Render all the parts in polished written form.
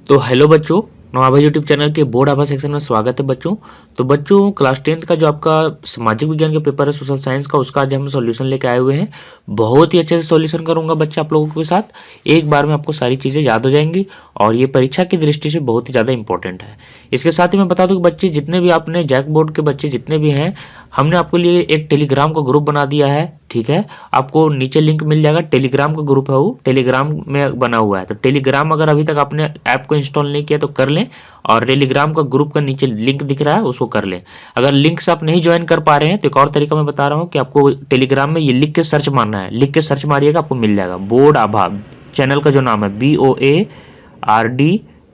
तो हेलो बच्चों, नवाभा YouTube channel के बोर्ड आभा सेक्शन में स्वागत है बच्चों। तो बच्चों क्लास 10th का जो आपका सामाजिक विज्ञान का पेपर है सोशल साइंस का, उसका आज हम सॉल्यूशन लेके आए हुए हैं। बहुत ही अच्छे से सॉल्यूशन करूंगा बच्चे आप लोगों के साथ। एक बार में आपको सारी चीज़ें याद हो जाएंगी और ये परीक्षा की दृष्टि से बहुत ही ज़्यादा इंपॉर्टेंट है। इसके साथ ही मैं बता दूं कि बच्चे जितने भी आपने जैक बोर्ड के बच्चे जितने भी हैं, हमने आपके लिए एक टेलीग्राम का ग्रुप बना दिया है। ठीक है, आपको नीचे लिंक मिल जाएगा, टेलीग्राम का ग्रुप है, वो टेलीग्राम में बना हुआ है। तो टेलीग्राम अगर अभी तक आपने ऐप को इंस्टॉल नहीं किया तो कर लें, और टेलीग्राम का ग्रुप का नीचे लिंक दिख रहा है उसको कर लें। अगर लिंक से आप नहीं ज्वाइन कर पा रहे हैं तो एक और तरीका मैं बता रहा हूँ कि आपको टेलीग्राम में ये लिख के सर्च मारना है। लिख के सर्च मारिएगा, आपको मिल जाएगा बोर्ड आभा। चैनल का जो नाम है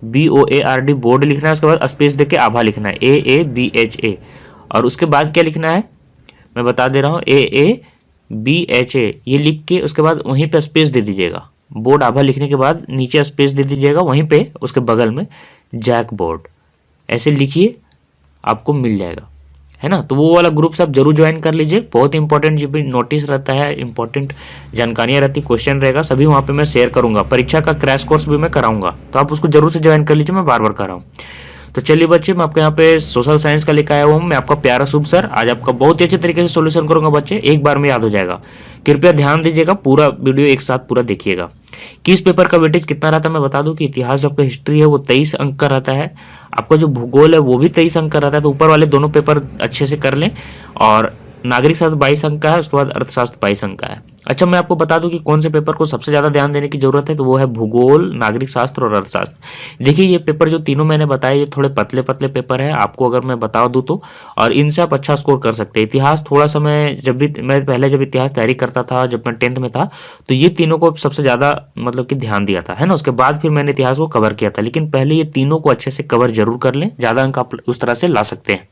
BOARD बोर्ड लिखना है, उसके बाद स्पेस देके आभा लिखना है, AABHA। और उसके बाद क्या लिखना है मैं बता दे रहा हूँ, AABHA ये लिख के उसके बाद वहीं पे स्पेस दे दीजिएगा। बोर्ड आभा लिखने के बाद नीचे स्पेस दे दीजिएगा, वहीं पे उसके बगल में जैक बोर्ड ऐसे लिखिए, आपको मिल जाएगा, है ना। तो वो वाला ग्रुप से आप जरूर ज्वाइन कर लीजिए। बहुत इंपॉर्टेंट जो भी नोटिस रहता है, इंपॉर्टेंट जानकारियाँ रहती, क्वेश्चन रहेगा, सभी वहाँ पे मैं शेयर करूँगा। परीक्षा का क्रैश कोर्स भी मैं कराऊंगा, तो आप उसको जरूर से ज्वाइन कर लीजिए, मैं बार बार कर रहा हूँ। तो चलिए बच्चे, मैं आपके यहाँ पे सोशल साइंस का लेकर आया हुआ हूँ। मैं आपका प्यारा शुभ सर आज आपका बहुत ही अच्छे तरीके से सोल्यूशन करूंगा बच्चे, एक बार में याद हो जाएगा। कृपया ध्यान दीजिएगा, पूरा वीडियो एक साथ पूरा देखिएगा। किस पेपर का वेटेज कितना रहता है मैं बता दूं कि इतिहास जो आपका हिस्ट्री है वो 23 अंक का रहता है, आपका जो भूगोल है वो भी 23 अंक का रहता है। तो ऊपर वाले दोनों पेपर अच्छे से कर लें। और नागरिक शास्त्र 22 अंक का है, उसके बाद अर्थशास्त्र 22 अंक का है। अच्छा, मैं आपको बता दूं कि कौन से पेपर को सबसे ज़्यादा ध्यान देने की जरूरत है, तो वो है भूगोल, नागरिक शास्त्र और अर्थशास्त्र। देखिए ये पेपर जो तीनों मैंने बताए ये थोड़े पतले पतले पेपर है, आपको अगर मैं बता दूं तो, और इनसे आप अच्छा स्कोर कर सकते हैं। इतिहास थोड़ा सा मैं जब इतिहास तैयारी करता था, जब मैं 10th में था, तो ये तीनों को सबसे ज़्यादा मतलब कि ध्यान दिया था, है ना। उसके बाद फिर मैंने इतिहास को कवर किया था, लेकिन पहले ये तीनों को अच्छे से कवर जरूर कर लें, ज़्यादा अंक आप उस तरह से ला सकते हैं।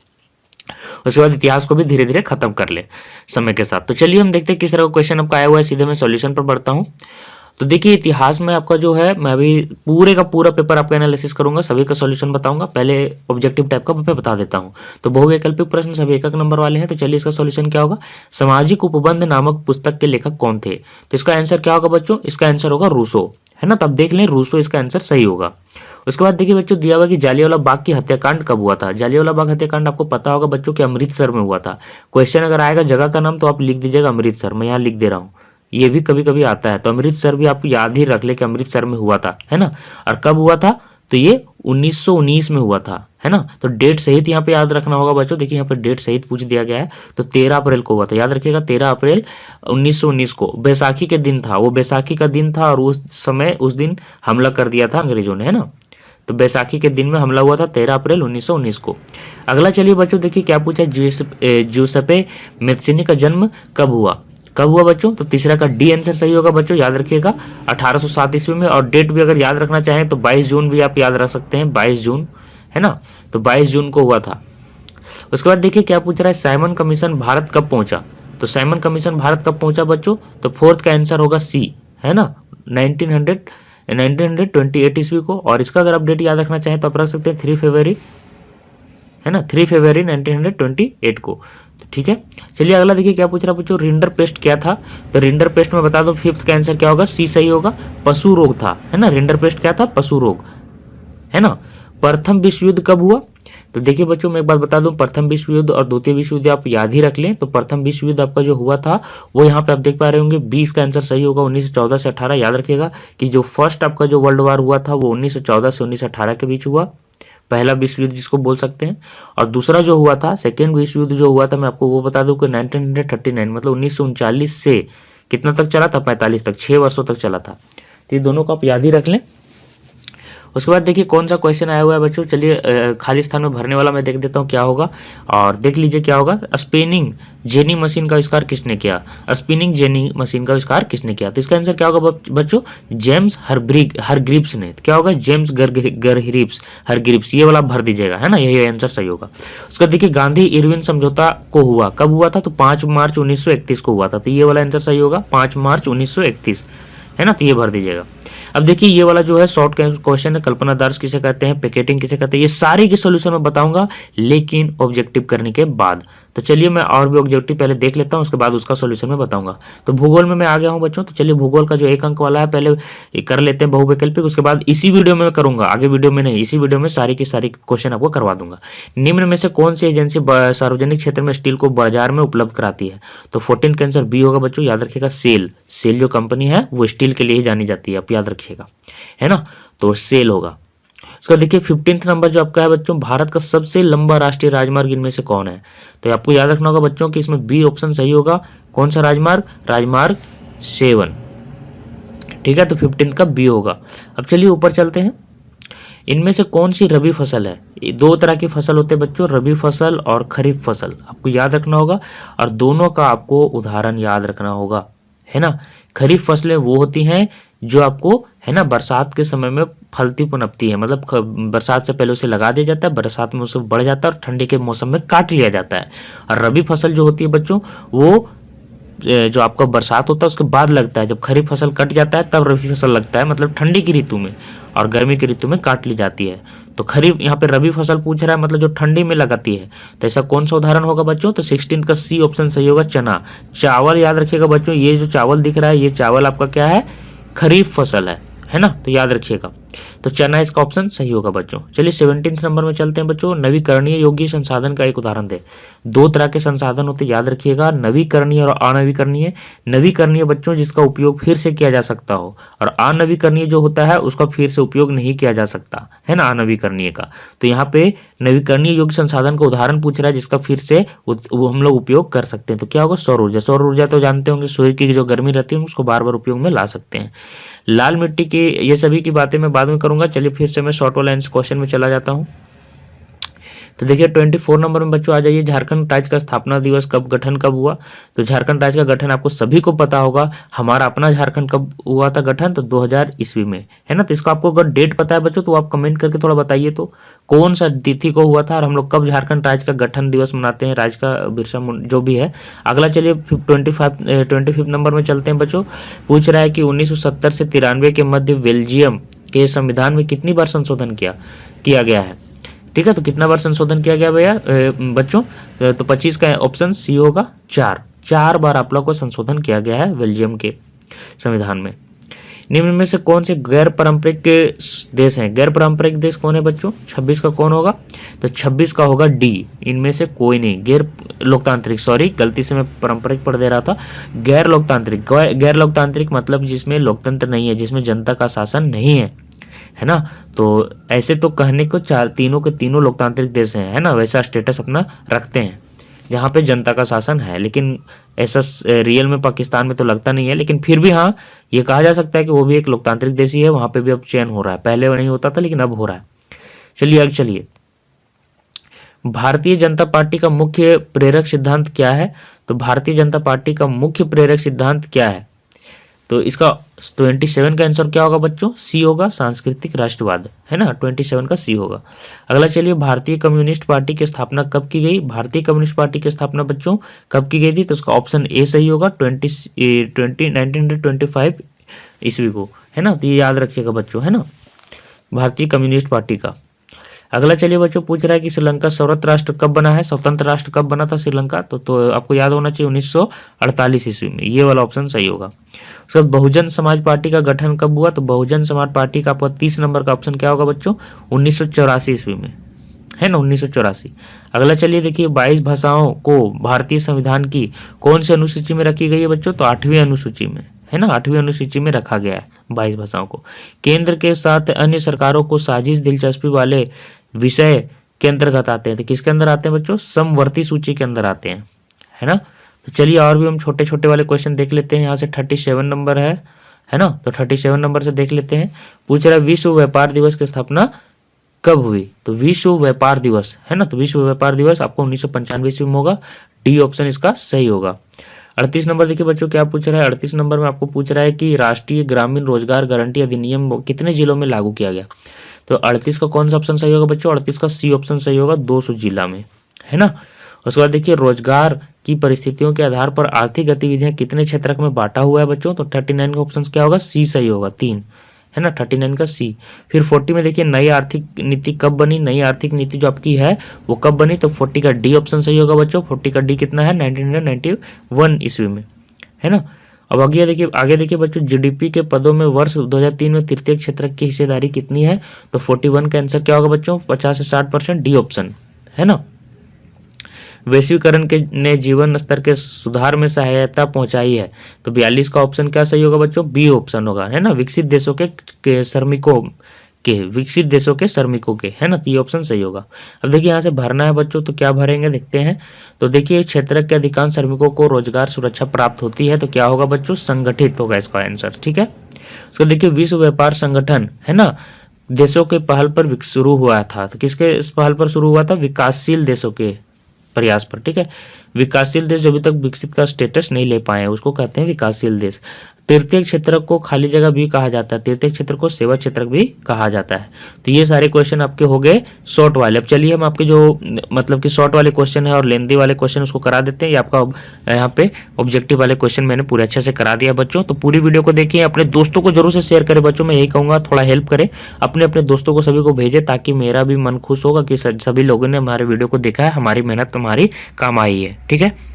उसके बाद इतिहास को भी धीरे धीरे खत्म कर ले समय के साथ। तो चलिए हम देखते हैं किस तरह का क्वेश्चन आपका आया हुआ है। सीधे मैं सॉल्यूशन पर बढ़ता हूँ। तो देखिए इतिहास में आपका जो है, मैं अभी पूरे का पूरा पेपर आपका एनालिसिस करूंगा, सभी का सॉल्यूशन बताऊंगा। पहले ऑब्जेक्टिव टाइप का मैं बता देता हूं। तो बहुवैकल्पिक प्रश्न सभी एक नंबर वाले हैं। तो चलिए इसका सॉल्यूशन क्या होगा। सामाजिक उपबंध नामक पुस्तक के लेखक कौन थे। तो इसका आंसर क्या होगा बच्चों, इसका आंसर होगा रूसो, है ना। तब देख लें, रूसो इसका आंसर सही होगा। उसके बाद देखिए बच्चों, दिया हुआ कि जालियांवाला बाग की हत्याकांड कब हुआ था। जालियांवाला बाग हत्याकांड आपको पता होगा बच्चों कि अमृतसर में हुआ था। क्वेश्चन अगर आएगा जगह का नाम तो आप लिख दीजिएगा अमृतसर, मैं यहाँ लिख दे रहा हूँ, ये भी कभी कभी आता है। तो अमृतसर भी आप याद ही रख ले कि अमृतसर में हुआ था, है ना। और कब हुआ था, तो ये 1919 में हुआ था, है ना। तो डेट सहित यहाँ पे याद रखना होगा बच्चों। देखिए यहाँ पे डेट सहित पूछ दिया गया है, तो 13 अप्रैल को हुआ था, याद रखिएगा 13 अप्रैल 1919 को। बैसाखी के दिन था, वो बैसाखी का दिन था, और उस दिन हमला कर दिया था अंग्रेजों ने, है ना। तो बैसाखी के दिन में हमला हुआ था 13 अप्रैल 1919 को। अगला चलिए बच्चों, देखिए क्या पूछा, जूसेप्पे मैत्सिनी का जन्म कब हुआ। कब हुआ बच्चों, तो तीसरा का डी आंसर सही होगा बच्चों, याद रखिएगा 1807 ईस्वी में। और डेट भी अगर याद रखना चाहें तो 22 जून भी आप याद रख सकते हैं, 22 जून, है ना। तो 22 जून को हुआ था। उसके बाद देखिए क्या पूछ रहा है, साइमन कमीशन भारत कब पहुंचा। तो साइमन कमीशन भारत कब पहुंचा बच्चों, तो फोर्थ का आंसर होगा सी, है ना, 1928 ईस्वी को। और इसका अगर अपडेट याद रखना चाहें तो आप रख सकते हैं 3 फरवरी, है ना, 3 फरवरी 1928 को। तो ठीक है, चलिए अगला देखिए क्या पूछ रहा है बच्चों, रिंडर पेस्ट क्या था। तो रिंडर पेस्ट में बता दो, फिफ्थ का आंसर क्या होगा, सी सही होगा, पशु रोग था, है ना। रिंडर पेस्ट क्या था, पशु रोग, है ना। प्रथम विश्व युद्ध कब हुआ। तो देखिए बच्चों मैं एक बात बता दूं, प्रथम विश्व युद्ध और द्वितीय विश्व युद्ध आप याद ही रख लें। तो प्रथम विश्व युद्ध आपका जो हुआ था वो यहाँ पे आप देख पा रहे होंगे, 20 का आंसर सही होगा, 1914 से 18। याद रखिएगा कि जो फर्स्ट आपका जो वर्ल्ड वार हुआ था वो 1914 से 1918 के बीच हुआ, पहला विश्व युद्ध जिसको बोल सकते हैं। और दूसरा जो हुआ था, सेकेंड विश्व युद्ध जो हुआ था, मैं आपको वो बता दूं कि 1939 मतलब 1939 से कितना तक चला था, 45 तक, 6 वर्षों तक चला था। तो ये दोनों को आप याद ही रख लें। उसके बाद देखिए कौन सा क्वेश्चन आया हुआ है बच्चों, चलिए खाली स्थान में भरने वाला मैं देख देता हूँ क्या होगा, और देख लीजिए क्या होगा। स्पिनिंग जेनी मशीन का आविष्कार किसने किया। स्पिनिंग जेनी मशीन का आविष्कार किसने किया। तो इसका आंसर क्या होगा बच्चों, जेम्स हरग्रीव्स ने। क्या होगा, जेम्स हरग्रीव्स, ये वाला भर दीजिएगा, है ना, यही आंसर सही होगा। उसका देखिए गांधी इरविन समझौता को हुआ कब हुआ था, तो 5 मार्च 1931 को हुआ था। तो ये वाला आंसर सही होगा, 5 मार्च 1931, है ना। तो ये भर दीजिएगा। अब देखिए ये वाला जो है शॉर्ट क्वेश्चन है, कल्पना दार्श किसे कहते हैं, पैकेटिंग किसे कहते हैं, ये सारी के सॉल्यूशन मैं बताऊंगा लेकिन ऑब्जेक्टिव करने के बाद। तो चलिए मैं और भी ऑब्जेक्टिव पहले देख लेता हूँ, उसके बाद उसका सॉल्यूशन मैं बताऊंगा। तो भूगोल में मैं आ गया हूँ बच्चों। तो चलिए भूगोल का जो 1 अंक वाला है पहले ये कर लेते हैं बहुवैकल्पिक, उसके बाद इसी वीडियो में मैं करूंगा, आगे वीडियो में नहीं, इसी वीडियो में सारी की सारी क्वेश्चन आपको करवा दूंगा। निम्न में से कौन सी एजेंसी सार्वजनिक क्षेत्र में स्टील को बाजार में उपलब्ध कराती है? तो 14th का आंसर बी होगा बच्चों, याद रखिएगा सेल। सेल जो कंपनी है वो स्टील के लिए ही जानी जाती है, आप याद रखिएगा, है ना, तो सेल होगा। उसका देखिए 15th नंबर जो आपका है बच्चों, भारत का सबसे लंबा राष्ट्रीय राजमार्ग इनमें से कौन है? तो आपको याद रखना होगा बच्चों कि इसमें बी ऑप्शन सही होगा। कौन सा राजमार्ग? राजमार्ग 7, ठीक है, तो 15th का बी होगा। अब चलिए ऊपर चलते हैं। इनमें से कौन सी रबी फसल है? दो तरह की फसल होते हैं बच्चों, रबी फसल और खरीफ फसल, आपको याद रखना होगा, और दोनों का आपको उदाहरण याद रखना होगा, है ना। खरीफ फसलें वो होती हैं जो आपको, है ना, बरसात के समय में फलती पुनपती है, मतलब बरसात से पहले उसे लगा दिया जाता है, बरसात में उसे बढ़ जाता है और ठंडी के मौसम में काट लिया जाता है। और रबी फसल जो होती है बच्चों, वो जो आपका बरसात होता है उसके बाद लगता है, जब खरीफ फसल कट जाता है तब रबी फसल लगता है, मतलब ठंडी की ऋतु में, और गर्मी की ऋतु में काट ली जाती है। तो खरीफ यहाँ पे रबी फसल पूछ रहा है, मतलब जो ठंडी में लगाती है। तो ऐसा कौन सा उदाहरण होगा बच्चों? तो 16 का सी ऑप्शन सही होगा, चना। चावल याद रखिएगा बच्चों, ये जो चावल दिख रहा है ये चावल आपका क्या है? खरीफ फसल है ना, तो याद रखिएगा। तो चना इसका ऑप्शन सही होगा बच्चों। चलिए 17th नंबर में चलते हैं बच्चों। नवीकरणीय योग्य संसाधन का एक उदाहरण दे। दो तरह के संसाधन होते, याद रखिएगा, नवीकरणीय और अनवीकरणीय। नवीकरणीय बच्चों जिसका उपयोग फिर से किया जा सकता हो, और अनवीकरणीय जो होता है उसका फिर से उपयोग नहीं किया जा सकता, है ना, अनवीकरणीय का। तो यहाँ पे नवीकरणीय योग्य संसाधन का उदाहरण पूछ रहा है जिसका फिर से वो हम लोग उपयोग कर सकते हैं। तो क्या होगा? सौर ऊर्जा। सौर ऊर्जा तो जानते होंगे, सूर्य की जो गर्मी रहती है उसको बार बार उपयोग में ला सकते हैं। लाल मिट्टी की, ये सभी की बातें मैं बाद में करूंगा। चलिए फिर से मैं शॉर्ट वाला क्वेश्चन में चला जाता हूं। तो देखिए 24 नंबर में बच्चों आ जाइए। झारखंड राज्य का स्थापना दिवस कब, गठन कब हुआ? तो झारखंड राज्य का गठन आपको सभी को पता होगा। हमारा अपना झारखंड कब हुआ था गठन? तो 2000 ईस्वी में, है ना। तो इसको आपको अगर डेट पता है बच्चों तो आप कमेंट करके थोड़ा बताइए, तो कौन सा तिथि को हुआ था और हम लोग कब झारखंड राज्य का गठन दिवस मनाते हैं, राज्य का बिरसा मुंडा जो भी है। अगला चलिए 25 नंबर में चलते हैं बच्चों। पूछ रहा है कि 1970 से 93 के मध्य बेल्जियम के संविधान में कितनी बार संशोधन किया गया है? ठीक है, तो कितना बार संशोधन किया गया भैया बच्चों? तो 25 का ऑप्शन सी होगा, 4 बार आप लोग को संशोधन किया गया है बेल्जियम के संविधान में। निम्न में से कौन से गैर पारंपरिक देश हैं? गैर पारंपरिक देश कौन है बच्चों? 26 का कौन होगा? तो 26 का होगा डी, इनमें से कोई नहीं। गैर लोकतांत्रिक, सॉरी गलती से मैं पारंपरिक पढ़ दे रहा था। गैर लोकतांत्रिक, गैर लोकतांत्रिक मतलब जिसमें लोकतंत्र नहीं है, जिसमें जनता का शासन नहीं है ना। तो ऐसे तो कहने को तीनों के तीनों लोकतांत्रिक देश हैं, है ना, वैसा स्टेटस अपना रखते हैं जहाँ पे जनता का शासन है, लेकिन ऐसा रियल में पाकिस्तान में तो लगता नहीं है, लेकिन फिर भी हाँ ये कहा जा सकता है कि वो भी एक लोकतांत्रिक देश ही है। वहाँ पे भी अब चयन हो रहा है, पहले वो नहीं होता था लेकिन अब हो रहा है। चलिए भारतीय जनता पार्टी का मुख्य प्रेरक सिद्धांत क्या है? तो भारतीय जनता पार्टी का मुख्य प्रेरक सिद्धांत क्या है? तो इसका 27 का आंसर क्या होगा बच्चों? सी होगा, सांस्कृतिक राष्ट्रवाद, है ना, 27 का सी होगा। अगला चलिए, भारतीय कम्युनिस्ट पार्टी की स्थापना कब की गई? भारतीय कम्युनिस्ट पार्टी की स्थापना बच्चों कब की गई थी? तो उसका ऑप्शन ए सही होगा, 1925 ईस्वी को, है ना। तो ये याद रखिएगा बच्चों, है ना, भारतीय कम्युनिस्ट पार्टी का। अगला चलिए बच्चों, पूछ रहा है कि श्रीलंका स्वतंत्र राष्ट्र कब बना है? स्वतंत्र राष्ट्र कब बना था श्रीलंका? तो आपको याद होना चाहिए 1948 ईस्वी में, ये वाला ऑप्शन सही होगा। उसके बाद बहुजन समाज पार्टी का गठन कब हुआ? तो बहुजन समाज पार्टी का आपका 30 नंबर का ऑप्शन क्या होगा बच्चों? 1984 ईस्वी में, है ना, 1984। अगला चलिए देखिए, 22 भाषाओं को भारतीय संविधान की कौन सी अनुसूची में रखी गई है बच्चों? तो 8वीं अनुसूची में, है ना, 8वीं अनुसूची में रखा गया है 22 भाषाओं को। केंद्र के साथ अन्य सरकारों को साझी दिलचस्पी वाले विषय के अंतर्गत आते हैं। तो किसके अंदर आते हैं बच्चों? समवर्ती सूची के अंदर आते हैं, है ना। तो चलिए और भी हम छोटे छोटे वाले क्वेश्चन देख लेते हैं। यहाँ से 37 नंबर है ना, तो 37 नंबर से देख लेते हैं। पूछ रहा है विश्व व्यापार दिवस की स्थापना कब हुई? तो विश्व व्यापार दिवस, है ना, तो विश्व व्यापार दिवस आपको 1995 ईस्वी में होगा। डी ऑप्शन इसका सही होगा। 38 नंबर देखिए बच्चों क्या पूछ रहा है। 38 नंबर में आपको पूछ रहा है कि राष्ट्रीय ग्रामीण रोजगार गारंटी अधिनियम कितने जिलों में लागू किया गया? तो 38 का कौन सा ऑप्शन सही होगा बच्चों? 38 का सी ऑप्शन सही होगा, 200 जिला में, है ना। उसके बाद देखिए, रोजगार की परिस्थितियों के आधार पर आर्थिक गतिविधियां कितने क्षेत्रक में बांटा हुआ है बच्चों? तो 39 का ऑप्शन क्या होगा? सी सही होगा, 3, है ना, 39 का सी। फिर 40 में देखिए नई आर्थिक नीति कब बनी, नई आर्थिक नीति जो आपकी है वो कब बनी, तो 40 का डी ऑप्शन सही होगा बच्चों। 40 का डी कितना है, 1991 ईस्वी में, है ना। अब आगे देखिए बच्चों, जीडीपी के पदों में वर्ष 2003 में तृतीय क्षेत्र की हिस्सेदारी कितनी है, तो 41 का आंसर क्या होगा बच्चों, 50 से 60%, डी ऑप्शन, है ना। वैश्वीकरण के ने जीवन स्तर के सुधार में सहायता पहुंचाई है, तो 42 का ऑप्शन क्या सही होगा बच्चों, बी ऑप्शन होगा, है ना। विकसित देशों के श्रमिकों के, है ना, तो ये ऑप्शन सही होगा। अब देखिए यहाँ से भरना है बच्चों, तो क्या भरेंगे देखते हैं। तो देखिए क्षेत्र के अधिकांश श्रमिकों को रोजगार सुरक्षा प्राप्त होती है, तो क्या होगा बच्चों, संगठित होगा इसका आंसर, ठीक है। उसको देखिए विश्व व्यापार संगठन, है ना, देशों के पहल पर शुरू हुआ था, तो किसके इस पहल पर शुरू हुआ था, विकासशील देशों के प्रयास पर, ठीक है। विकासशील देश जो अभी तक विकसित का स्टेटस नहीं ले पाए हैं उसको कहते हैं विकासशील देश। तृतीय क्षेत्र को खाली जगह भी कहा जाता है, तृतीय क्षेत्र को सेवा क्षेत्र भी कहा जाता है। तो ये सारे क्वेश्चन आपके हो गए शॉर्ट वाले। अब चलिए हम आपके जो मतलब कि शॉर्ट वाले क्वेश्चन है और लेंदी वाले क्वेश्चन उसको करा देते हैं। ये आपका यहाँ पे ऑब्जेक्टिव वाले क्वेश्चन मैंने पूरे अच्छे से करा दिया बच्चों। तो पूरी वीडियो को देखिए, अपने दोस्तों को जरूर से शेयर करें बच्चों, मैं यही कहूँगा, थोड़ा हेल्प करें, अपने अपने दोस्तों को सभी को भेजें, ताकि मेरा भी मन खुश होगा कि सभी लोगों ने हमारे वीडियो को देखा है, हमारी मेहनत तुम्हारी काम आई है, ठीक है।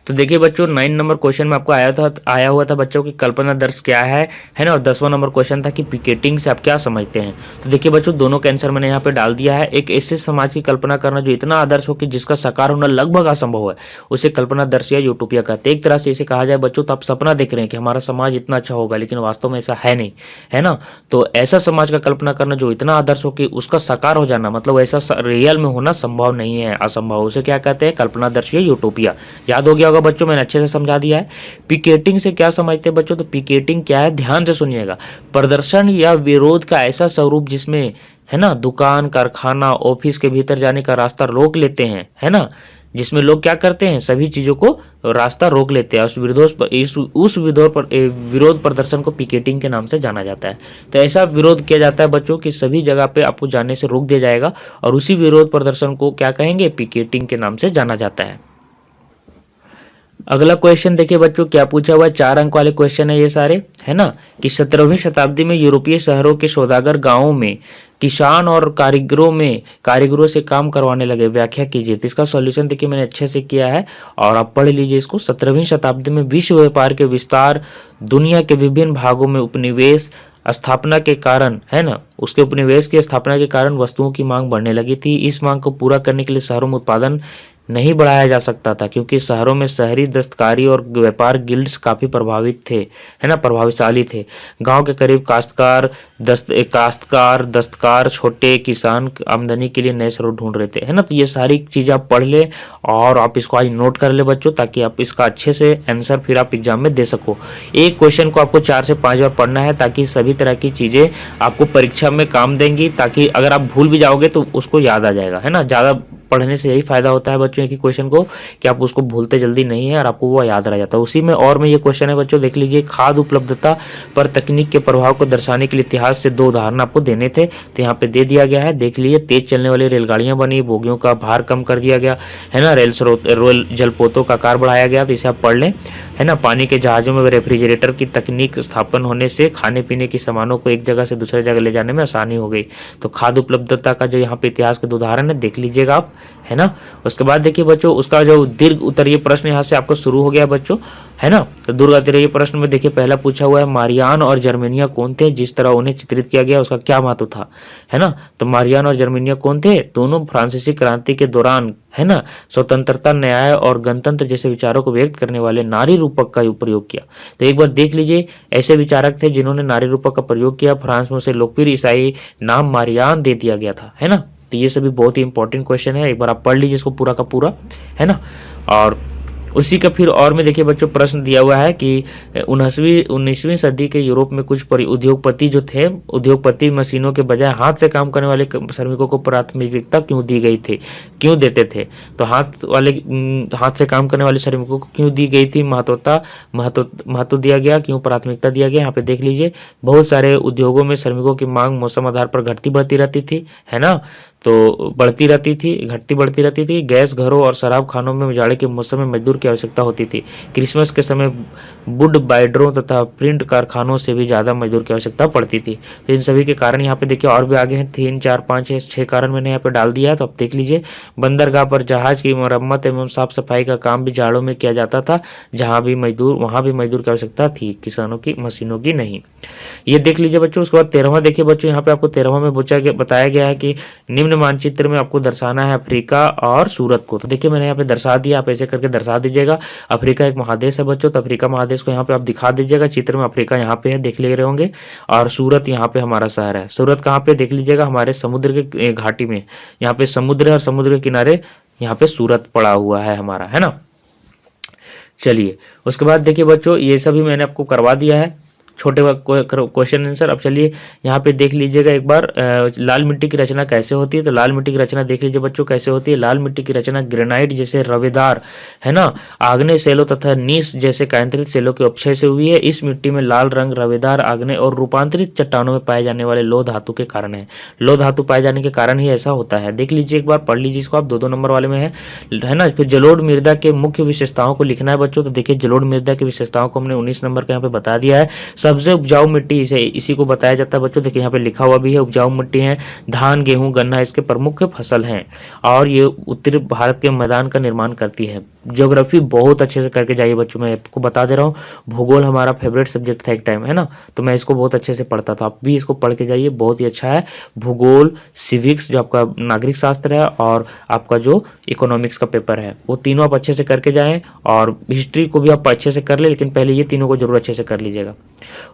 तो देखिए बच्चों 9 नंबर क्वेश्चन में आपको आया हुआ था बच्चों की कल्पना दर्श क्या है ना। और 10वां नंबर क्वेश्चन था कि पिकेटिंग से आप क्या समझते हैं। तो देखिए बच्चों दोनों का आंसर मैंने यहाँ पे डाल दिया है। एक ऐसे समाज की कल्पना करना जो इतना आदर्श हो कि जिसका साकार होना लगभग असंभव है, उसे कल्पना दर्श या यूटोपिया कहते हैं। एक तरह से इसे कहा जाए बच्चों तो आप सपना देख रहे हैं कि हमारा समाज इतना अच्छा होगा, लेकिन वास्तव में ऐसा है नहीं, है ना। तो ऐसा समाज का कल्पना करना जो इतना आदर्श हो कि उसका साकार हो जाना, मतलब ऐसा रियल में होना संभव नहीं है, असंभव, उसे क्या कहते हैं, कल्पना दर्श या यूटोपिया। याद हो गया होगा बच्चों, मैंने अच्छे से समझा दिया है। पिकेटिंग से क्या समझते हैं बच्चों, तो पिकेटिंग क्या है, ध्यान से सुनिएगा, प्रदर्शन या विरोध का ऐसा स्वरूप जिसमें, है ना, दुकान, कारखाना, ऑफिस के भीतर जाने का रास्ता रोक लेते हैं, है ना, जिसमें लोग क्या करते हैं, सभी चीजों को रास्ता रोक लेते हैं। उस विरोध प्रदर्शन को पिकेटिंग के नाम से जाना जाता है। तो ऐसा विरोध किया जाता है बच्चों कि सभी जगह पे आपको जाने से रोक दिया जाएगा, और उसी विरोध प्रदर्शन को क्या कहेंगे, पिकेटिंग के नाम से जाना जाता है। अगला क्वेश्चन देखिए बच्चों क्या पूछा हुआ है, 4 अंक वाले क्वेश्चन है ये सारे, है ना, कि 17वीं शताब्दी में यूरोपीय शहरों के सौदागर गांवों में किसान और कारीगरों से काम करवाने लगे, व्याख्या कीजिए। तो इसका सॉल्यूशन देखिए मैंने अच्छे से किया है और आप पढ़ लीजिए इसको। 17वीं शताब्दी में विश्व व्यापार के विस्तार, दुनिया के विभिन्न भागों में उपनिवेश स्थापना के कारण, है ना, उसके उपनिवेश की स्थापना के कारण वस्तुओं की मांग बढ़ने लगी थी। इस मांग को पूरा करने के लिए शहरों में उत्पादन नहीं बढ़ाया जा सकता था, क्योंकि शहरों में शहरी दस्तकारी और व्यापार गिल्ड्स काफी प्रभावशाली थे। गांव के करीब काश्तकार, दस्तकार, छोटे किसान आमदनी के लिए नए स्रोत ढूंढ रहे थे, है ना। तो ये सारी चीजें आप पढ़ ले और आप इसको आज नोट कर ले बच्चों, ताकि आप इसका अच्छे से आंसर फिर आप एग्जाम में दे सको। एक क्वेश्चन को आपको 4 से 5 बार पढ़ना है, ताकि सभी तरह की चीजें आपको परीक्षा में काम देंगी, ताकि अगर आप भूल भी जाओगे तो उसको याद आ जाएगा, है ना। ज्यादा पढ़ने से यही फायदा होता है बच्चों की क्वेश्चन को, कि आप उसको भूलते जल्दी नहीं है और आपको वो याद रह जाता है उसी में। और में ये क्वेश्चन है बच्चों, देख लीजिए, खाद्य उपलब्धता पर तकनीक के प्रभाव को दर्शाने के लिए इतिहास से 2 उदाहरण आपको देने थे, तो यहाँ पे दे दिया गया है। देख लीजिए, तेज चलने वाली रेलगाड़ियां बनी, बोगियों का भार कम कर दिया गया, है ना, रेल जलपोतों का आकार बढ़ाया गया, तो इसे आप पढ़ लें, है ना। पानी के जहाजों में रेफ्रिजरेटर की तकनीक स्थापन होने से खाने पीने की सामानों को एक जगह से दूसरे जगह ले जाने में आसानी हो गई। तो खाद्य उपलब्धता का जो यहाँ पे इतिहास के 2 उदाहरण है, देख लीजिएगा आप, है ना। उसके बाद देखिए बच्चों, उसका जो दीर्घ उत्तरीय प्रश्न यहाँ से आपको शुरू हो गया बच्चों, है ना। तो दीर्घ उत्तरीय प्रश्न में देखिए पहला पूछा हुआ है, मारियान और जर्मेनिया कौन थे, जिस तरह उन्हें चित्रित किया गया उसका क्या महत्व था, है ना। तो मारियान और जर्मेनिया कौन थे, दोनों फ्रांसीसी क्रांति के दौरान, है ना, स्वतंत्रता, न्याय और गणतंत्र जैसे विचारों को व्यक्त करने वाले नारी रूपक का प्रयोग किया। तो एक बार देख लीजिए, ऐसे विचारक थे जिन्होंने नारी रूपक का प्रयोग किया। फ्रांस में उसे लोकप्रिय ईसाई नाम मारियान दे दिया गया था, है ना। तो ये सभी बहुत ही इंपॉर्टेंट क्वेश्चन है, एक बार आप पढ़ लीजिए इसको पूरा का पूरा, है ना। और उसी का फिर और में देखिए बच्चों प्रश्न दिया हुआ है कि 19वीं सदी के यूरोप में कुछ उद्योगपति जो थे, उद्योगपति मशीनों के बजाय हाथ से काम करने वाले श्रमिकों को प्राथमिकता क्यों देते थे। तो हाथ से काम करने वाले श्रमिकों को क्यों दी गई थी महत्व दिया गया, क्यों प्राथमिकता दिया गया। यहाँ पे देख लीजिए, बहुत सारे उद्योगों में श्रमिकों की मांग मौसम आधार पर घटती बढ़ती रहती थी, है ना। तो बढ़ती रहती थी, घटती बढ़ती रहती थी। गैस घरों और शराब खानों में जाड़े के मौसम में मजदूर की आवश्यकता होती थी। क्रिसमस के समय वुड बाइडरों तथा प्रिंट कारखानों से भी ज़्यादा मजदूर की आवश्यकता पड़ती थी। तो इन सभी के कारण यहाँ पे देखिए और भी आगे हैं, 3, 4, 5, 6 कारण मैंने यहाँ पे डाल दिया है, तो आप देख लीजिए। बंदरगाह पर जहाज की मरम्मत एवं साफ सफाई का काम भी जाड़ों में किया जाता था, वहाँ भी मजदूर की आवश्यकता थी, किसानों की, मशीनों की नहीं। ये देख लीजिए बच्चों। उसके बाद 13वां देखिए बच्चों, यहाँ पे आपको 13वां में बताया गया है कि निम्न मानचित्र में आपको दर्शाना है अफ्रीका और सूरत को। तो देखिए मैंने यहाँ पे दर्शा दिया, आप ऐसे करके दर्शा दीजिएगा। अफ्रीका एक महादेश है बच्चों, तो अफ्रीका महादेश को यहाँ पे आप दिखा दीजिएगा चित्र में। अफ्रीका यहाँ पे है, देख ले रहे होंगे, और सूरत यहाँ पे हमारा शहर है। सूरत कहाँ पे देख लीजिएगा, हमारे समुद्र के घाटी में, यहाँ पे समुद्र है और समुद्र के किनारे यहाँ पे सूरत पड़ा हुआ है हमारा, है ना। चलिए उसके बाद देखिए बच्चों, ये सभी मैंने आपको करवा दिया है, छोटे क्वेश्चन आंसर। अब चलिए यहाँ पे देख लीजिएगा एक बार, लाल मिट्टी की रचना कैसे होती है। तो लाल मिट्टी की रचना देख लीजिए बच्चों कैसे होती है। लाल मिट्टी की रचना ग्रेनाइट जैसे रवेदार, है ना, आग्नेय सेलों तथा नीस जैसे कायांतरित सेलों के अपक्षय से हुई है। इस मिट्टी में लाल रंग रवेदार, आग्नेय और रूपांतरित चट्टानों में पाए जाने वाले लौह धातु के कारण है। लौह धातु पाए जाने के कारण ही ऐसा होता है। देख लीजिए एक बार, पढ़ लीजिए इसको आप, 2-2 नंबर वाले में है ना। फिर जलोढ़ मृदा के मुख्य विशेषताओं को लिखना है बच्चों। तो देखिए जलोढ़ मृदा की विशेषताओं को हमने 19 नंबर का यहाँ पे बता दिया है। सबसे उपजाऊ मिट्टी इसी को बताया जाता है बच्चों। देखिए यहाँ पे लिखा हुआ भी है, उपजाऊ मिट्टी है। धान, गेहूं, गन्ना इसके प्रमुख फसल हैं, और ये उत्तरी भारत के मैदान का निर्माण करती है। ज्योग्राफी बहुत अच्छे से करके जाइए बच्चों, मैं आपको बता दे रहा हूँ। भूगोल हमारा फेवरेट सब्जेक्ट था एक टाइम, है ना, तो मैं इसको बहुत अच्छे से पढ़ता था। आप भी इसको पढ़ के जाइए, बहुत ही अच्छा है। भूगोल, सिविक्स जो आपका नागरिक शास्त्र है, और आपका जो इकोनॉमिक्स का पेपर है, वो तीनों आप अच्छे से करके जाएं। और हिस्ट्री को भी आप अच्छे से कर ले, लेकिन पहले ये तीनों को जरूर अच्छे से कर लीजिएगा।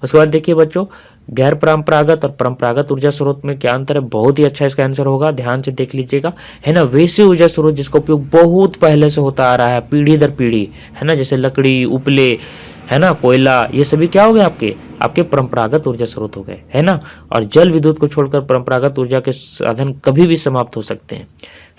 उसके बाद देखिए बच्चों, गैर परंपरागत और परंपरागत ऊर्जा स्रोत में क्या अंतर है। बहुत ही अच्छा इसका आंसर होगा, ध्यान से देख लीजिएगा, है ना। वैसे ऊर्जा स्रोत जिसका उपयोग बहुत पहले से होता आ रहा है, पीढ़ी दर पीढ़ी, है ना, जैसे लकड़ी, उपले, है ना, कोयला, ये सभी क्या हो गए आपके परंपरागत ऊर्जा स्रोत हो गए, है ना। और जल विद्युत को छोड़कर परंपरागत ऊर्जा के साधन कभी भी समाप्त हो सकते हैं,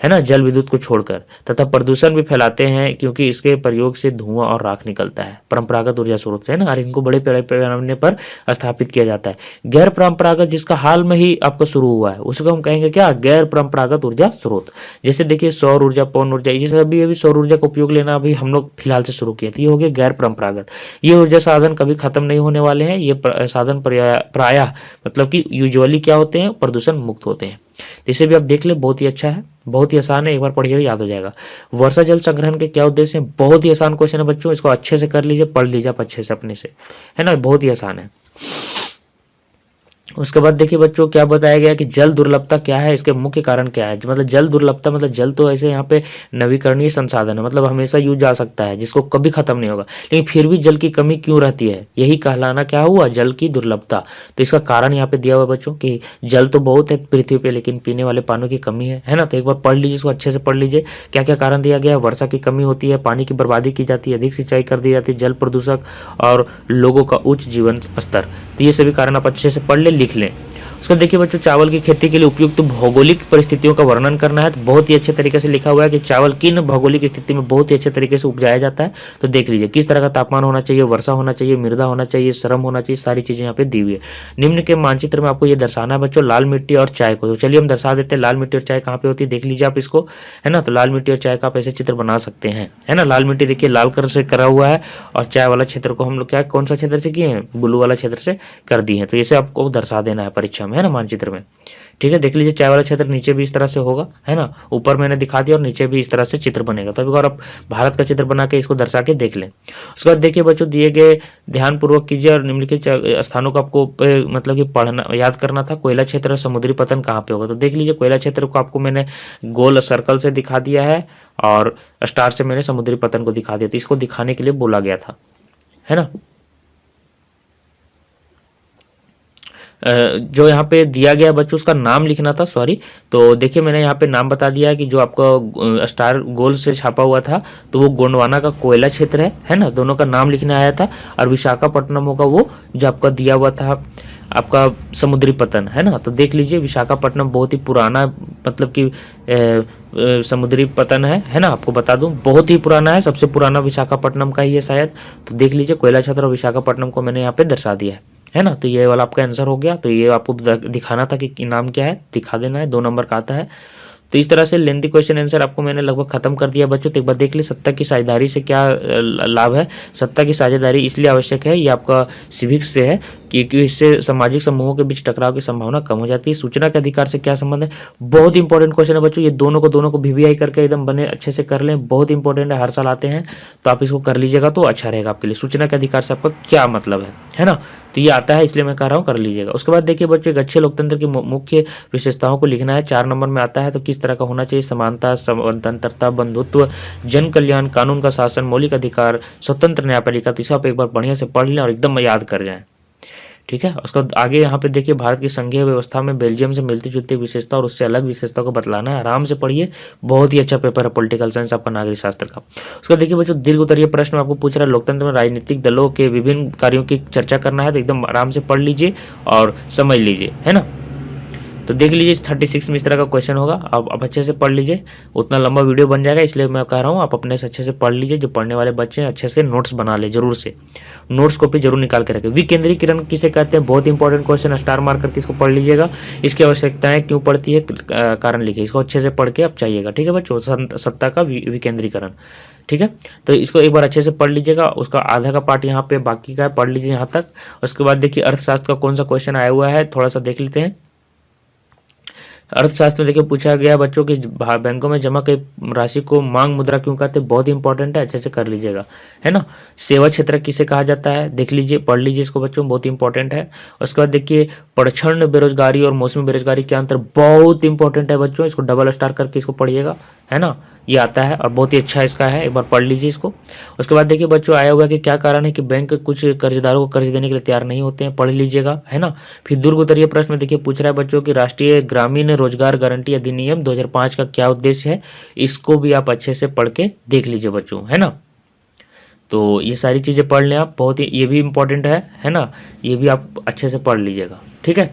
है ना, जल विद्युत को छोड़कर। तथा प्रदूषण भी फैलाते हैं, क्योंकि इसके प्रयोग से धुआं और राख निकलता है परंपरागत ऊर्जा स्रोत से, है ना, और इनको बड़े पैमाने पर स्थापित किया जाता है। गैर परंपरागत जिसका हाल में ही आपका शुरू हुआ है, उसको हम कहेंगे क्या, गैर परंपरागत ऊर्जा स्रोत। जैसे देखिए सौर ऊर्जा, पवन ऊर्जा, ये सभी अभी सौर ऊर्जा का उपयोग लेना अभी हम लोग फिलहाल से शुरू किए थे, ये हो गया गैर परंपरागत। ये ऊर्जा साधन कभी खत्म नहीं होने वाले हैं। ये साधन प्रायः मतलब कि यूजुअली क्या होते हैं, प्रदूषण मुक्त होते हैं। तो इसे भी आप देख ले, बहुत ही अच्छा है, बहुत ही आसान है, एक बार पढ़िएगा याद हो जाएगा। वर्षा जल संग्रहण के क्या उद्देश्य है, बहुत ही आसान क्वेश्चन है बच्चों, इसको अच्छे से कर लीजिए, पढ़ लीजिए आप अच्छे से अपने से, है ना, बहुत ही आसान है। उसके बाद देखिए बच्चों क्या बताया गया कि जल दुर्लभता क्या है, इसके मुख्य कारण क्या है। मतलब जल दुर्लभता मतलब जल तो ऐसे यहाँ पे नवीकरणीय संसाधन है, मतलब हमेशा यूज जा सकता है, जिसको कभी खत्म नहीं होगा, लेकिन फिर भी जल की कमी क्यों रहती है, यही कहलाना क्या हुआ, जल की दुर्लभता। तो इसका कारण यहाँ पे दिया हुआ बच्चों कि जल तो बहुत है पृथ्वी पे, लेकिन पीने वाले पानी की कमी है ना। तो एक बार पढ़ लीजिए इसको, अच्छे से पढ़ लीजिए क्या क्या कारण दिया गया है। वर्षा की कमी होती है, पानी की बर्बादी की जाती है, अधिक सिंचाई कर दी जाती है, जल प्रदूषक और लोगों का उच्च जीवन स्तर। तो ये सभी कारण आप अच्छे से पढ़ ले, लिख लें। उसको देखिए बच्चों, चावल की खेती के लिए उपयुक्त भौगोलिक परिस्थितियों का वर्णन करना है। तो बहुत ही अच्छे तरीके से लिखा हुआ है कि चावल किन भौगोलिक स्थिति में बहुत ही अच्छे तरीके से उपजाया जाता है। तो देख लीजिए किस तरह का तापमान होना चाहिए, वर्षा होना चाहिए, मृदा होना चाहिए, श्रम होना चाहिए, सारी चीजें यहाँ पे दी हुई है। निम्न के मानचित्र में आपको ये दर्शाना है बच्चों, लाल मिट्टी और चाय को। तो चलिए हम दर्शा देते हैं लाल मिट्टी और चाय कहाँ पे होती है, देख लीजिए आप इसको, है ना। तो लाल मिट्टी और चाय का आप ऐसे चित्र बना सकते हैं, है ना। लाल मिट्टी देखिए लाल कलर से करा हुआ है, और चाय वाला क्षेत्र को हम लोग क्या कौन सा क्षेत्र से किए हैं, ब्लू वाला क्षेत्र से कर दिए हैं। तो इसे आपको दर्शा देना है परीक्षा में, है ना, मानचित्र में। ठीक है, देख लीजिए चाय वाला क्षेत्र नीचे भी इस तरह से होगा, है ना, ऊपर मैंने दिखा दिया और नीचे भी इस तरह से चित्र बनेगा। तो अभी आप भारत का चित्र बना के इसको दर्शा के देख लें। उसके बाद देखिए बच्चों, दिए गए ध्यानपूर्वक कीजिए और निम्नलिखित स्थानों को आपको मतलब कि पढ़ना याद करना था। कोयला क्षेत्र समुद्री पतन कहाँ पे होगा, तो देख लीजिए कोयला क्षेत्र को आपको मैंने गोल सर्कल से दिखा दिया है, और स्टार से मैंने समुद्री पतन को दिखा दिया। तो इसको दिखाने के लिए बोला गया था, है ना। जो यहाँ पे दिया गया बच्चों उसका नाम लिखना था, सॉरी। तो देखिए मैंने यहाँ पे नाम बता दिया है कि जो आपका स्टार गोल से छापा हुआ था, तो वो गोंडवाना का कोयला क्षेत्र है ना, दोनों का नाम लिखने आया था। और विशाखापट्टनम होगा वो जो आपका दिया हुआ था आपका समुद्री पतन, है ना। तो देख लीजिए विशाखापट्टनम बहुत ही पुराना मतलब कि समुद्री पतन है ना। आपको बता दूं बहुत ही पुराना है, सबसे पुराना विशाखापट्टनम का ही है शायद। तो देख लीजिए कोयला क्षेत्र और विशाखापट्टनम को मैंने यहाँ पे दर्शा दिया है ना। तो ये वाला आपका आंसर हो गया। तो ये आपको दिखाना था कि नाम क्या है, दिखा देना है, 2 नंबर का आता है। तो इस तरह से लेंथी क्वेश्चन आंसर आपको मैंने लगभग खत्म कर दिया बच्चों। तो एक बार देख ले सत्ता की साझेदारी से क्या लाभ है। सत्ता की साझेदारी इसलिए आवश्यक है, ये आपका सिविक्स से है, क्योंकि इससे सामाजिक समूहों के बीच टकराव की संभावना कम हो जाती है। सूचना के अधिकार से क्या संबंध है, बहुत इंपॉर्टेंट क्वेश्चन है बच्चों। ये दोनों को VVI करके एकदम बने अच्छे से कर लें, बहुत इंपॉर्टेंट है, हर साल आते हैं, तो आप इसको कर लीजिएगा तो अच्छा रहेगा आपके लिए। सूचना के अधिकार से आपका क्या मतलब है ना। तो ये आता है, इसलिए मैं कह रहा हूँ कर लीजिएगा। उसके बाद देखिए बच्चों, एक अच्छे लोकतंत्र की मुख्य विशेषताओं को लिखना है, 4 नंबर में आता है। तो किस तरह का होना चाहिए, समानता, स्वतंत्रता, बंधुत्व, जन कल्याण, कानून का शासन, मौलिक अधिकार, स्वतंत्र न्यायपालिका। तो इसे आप एक बार बढ़िया से पढ़ लें और एकदम याद कर जाएं, ठीक है। उसको आगे यहाँ पे देखिए, भारत की संघीय व्यवस्था में बेल्जियम से मिलती जुलती विशेषता और उससे अलग विशेषता को बतलाना है। आराम से पढ़िए, बहुत ही अच्छा पेपर है पॉलिटिकल साइंस आपका, नागरिक शास्त्र का। उसका देखिए बच्चों, दीर्घ उत्तरीय प्रश्न आपको पूछ रहा है, लोकतंत्र में राजनीतिक दलों के विभिन्न कार्यों की चर्चा करना है। तो एकदम आराम से पढ़ लीजिए और समझ लीजिए, है ना। तो देख लीजिए, 36 में इस तरह का क्वेश्चन होगा, आप अच्छे से पढ़ लीजिए। उतना लंबा वीडियो बन जाएगा, इसलिए मैं कह रहा हूँ आप अपने से अच्छे से पढ़ लीजिए। जो पढ़ने वाले बच्चे हैं अच्छे से नोट्स बना ले, जरूर से नोट्स कॉपी जरूर निकाल के रखें। विकेंद्रीकरण किसे कहते हैं, बहुत इंपॉर्टेंट क्वेश्चन, स्टार मार्क करके इसको पढ़ लीजिएगा। इसकी आवश्यकताएं क्यों पड़ती है, कारण लिखिए, इसको अच्छे से पढ़ के आप चाहिएगा, ठीक है बच्चों। सत्ता का विकेंद्रीकरण, ठीक है। तो इसको एक बार अच्छे से पढ़ लीजिएगा। उसका आधा का पार्ट यहाँ पे बाकी का है, पढ़ लीजिए यहाँ तक। उसके बाद देखिए, अर्थशास्त्र का कौन सा क्वेश्चन आया हुआ है, थोड़ा सा देख लेते हैं। अर्थशास्त्र में देखिए पूछा गया बच्चों कि बैंकों में जमा की राशि को मांग मुद्रा क्यों कहते हैं, बहुत इंपॉर्टेंट है, अच्छे से कर लीजिएगा, है ना। सेवा क्षेत्र किसे कहा जाता है, देख लीजिए, पढ़ लीजिए इसको बच्चों, बहुत इंपॉर्टेंट है। उसके बाद देखिए, प्रच्छन्न बेरोजगारी और मौसमी बेरोजगारी के अंतर, बहुत इंपॉर्टेंट है बच्चों, इसको डबल स्टार करके इसको पढ़िएगा, है ना। ये आता है और बहुत ही अच्छा इसका है, एक बार पढ़ लीजिए इसको। उसके बाद देखिए बच्चों, आया हुआ है कि क्या कारण है कि बैंक कुछ कर्जदारों को कर्ज देने के लिए तैयार नहीं होते हैं, पढ़ लीजिएगा, है ना। फिर दुर्ग उत्तरीय प्रश्न में देखिए पूछ रहा है बच्चों कि राष्ट्रीय ग्रामीण रोजगार गारंटी अधिनियम 2005 का क्या उद्देश्य है, इसको भी आप अच्छे से पढ़ के देख लीजिए बच्चों, है ना। तो ये सारी चीज़ें पढ़ लें आप, बहुत ही ये भी इंपॉर्टेंट है ना, ये भी आप अच्छे से पढ़ लीजिएगा, ठीक है।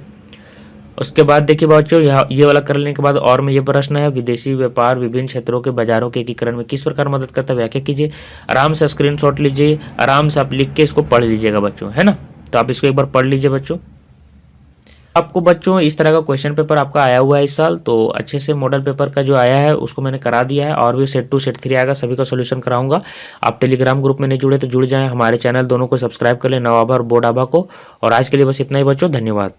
उसके बाद देखिए बच्चों, यहाँ ये वाला कर लेने के बाद और में ये प्रश्न है, विदेशी व्यापार विभिन्न क्षेत्रों के बाजारों के एकीकरण में किस प्रकार मदद करता है, व्याख्या कीजिए। आराम से स्क्रीनशॉट लीजिए, आराम से आप लिख के इसको पढ़ लीजिएगा बच्चों, है ना। तो आप इसको एक बार पढ़ लीजिए बच्चों। आपको बच्चों इस तरह का क्वेश्चन पेपर आपका आया हुआ है इस साल, तो अच्छे से मॉडल पेपर का जो आया है उसको मैंने करा दिया है, और भी सेट 2 सेट 3 आएगा, सभी का सोल्यूशन कराऊंगा। आप टेलीग्राम ग्रुप में नहीं जुड़े तो जुड़ जाएं, हमारे चैनल दोनों को सब्सक्राइब कर लें, नवाबा और बोर्ड आभा को। और आज के लिए बस इतना ही बच्चों, धन्यवाद।